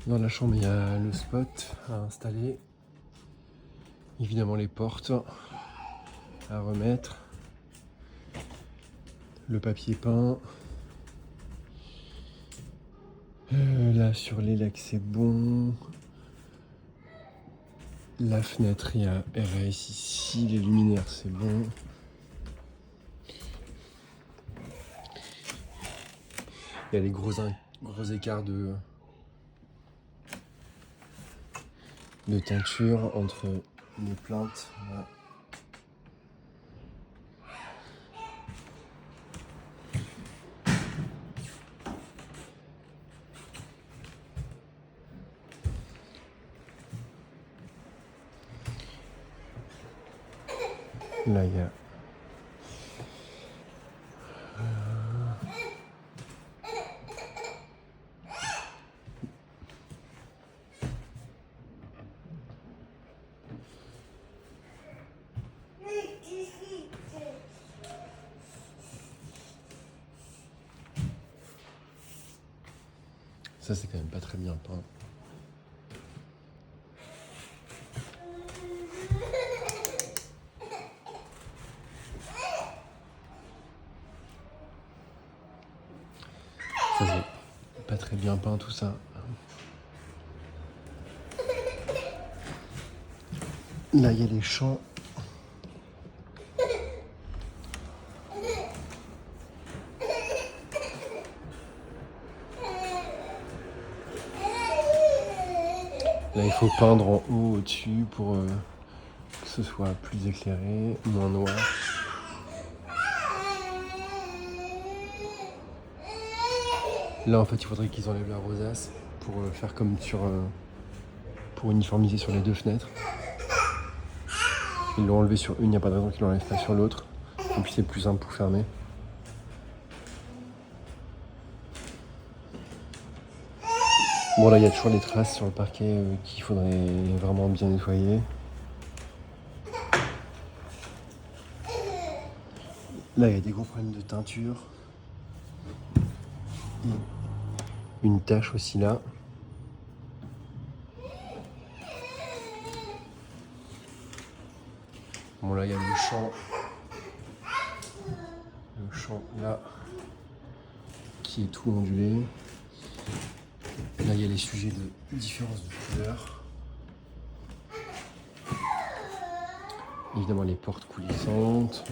Dans la chambre, il y a le spot à installer. Évidemment, les portes à remettre. Le papier peint. Là, sur les legs, c'est bon. La fenêtre, il y a RS ici. Les luminaires, c'est bon. Il y a les gros écarts de teinture entre les plaintes. Là. Là, il y a ça, c'est quand même pas très bien peint. Ça, c'est pas très bien peint tout ça. Là, il y a les champs. Là, il faut peindre en haut, au-dessus, pour que ce soit plus éclairé, moins noir. Là, en fait, il faudrait qu'ils enlèvent la rosace pour faire comme pour uniformiser sur les deux fenêtres. Ils l'ont enlevé sur une, il n'y a pas de raison qu'ils l'enlèvent pas sur l'autre. Et puis c'est plus simple pour fermer. Bon, là, il y a toujours les traces sur le parquet qu'il faudrait vraiment bien nettoyer. Là, il y a des gros problèmes de teinture. Et une tache aussi là. Bon, là, il y a le champ. Le champ là, qui est tout ondulé. Là, il y a les sujets de différence de couleur. Évidemment, les portes coulissantes.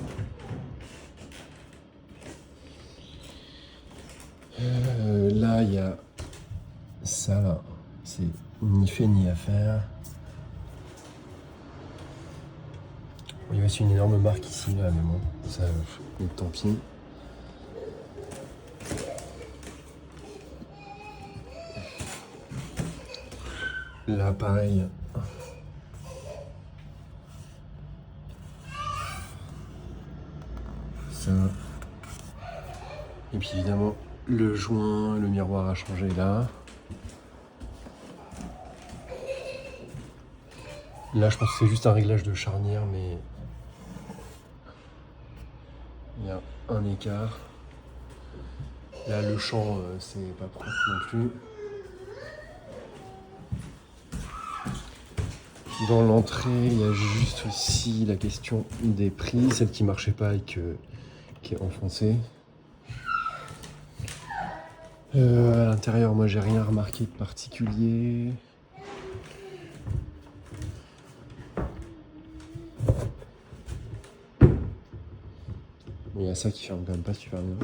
Là, il y a ça, là. C'est ni fait ni à faire. Il y a aussi une énorme marque ici, là, mais bon, ça, tant pis. Là, pareil. Ça. Et puis évidemment, le joint, le miroir a changé là. Là, je pense que c'est juste un réglage de charnière, mais il y a un écart. Là, le champ, c'est pas propre non plus. Dans l'entrée, il y a juste aussi la question des prix, celle qui marchait pas et qui est enfoncée. À l'intérieur, moi, j'ai rien remarqué de particulier. Il y a ça qui ferme quand même pas super bien.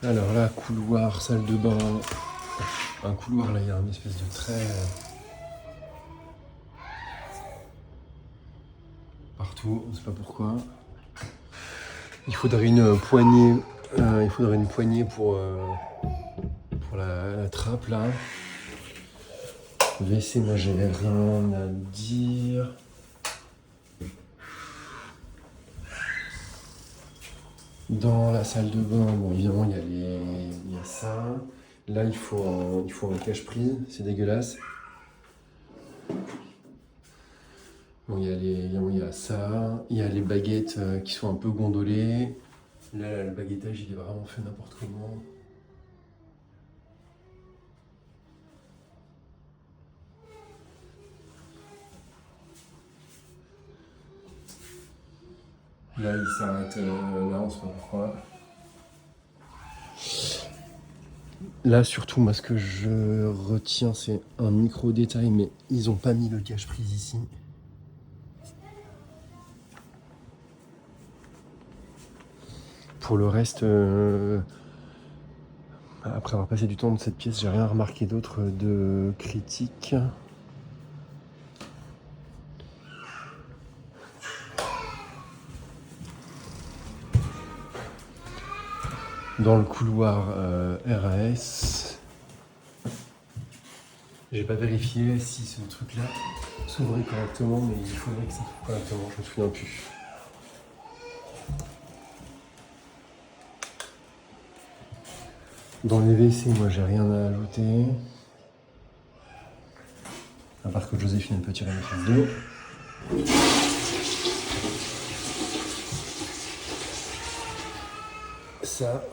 Alors là, couloir, salle de bain. Un couloir, là, il y a une espèce de trait partout, on sait pas pourquoi. Il faudrait une poignée, pour la trappe, là. WC, moi, j'ai rien à dire. Dans la salle de bain, bon, évidemment, il y a ça. Là, il faut un cache-prise, c'est dégueulasse. Bon, il y a ça, il y a les baguettes qui sont un peu gondolées. Là, le baguettage, il est vraiment fait n'importe comment. Là, il s'arrête là, on sait pas pourquoi. Là, surtout, moi, ce que je retiens, c'est un micro détail, mais ils ont pas mis le cache-prise ici. Pour le reste, après avoir passé du temps dans cette pièce, j'ai rien remarqué d'autre de critique. Dans le couloir RAS, j'ai pas vérifié si ce truc-là s'ouvrait correctement, mais il faudrait que ça s'ouvre correctement, je me souviens plus. Dans les WC, moi j'ai rien à ajouter. À part que Joséphine peut tirer une prise d'eau. Ça,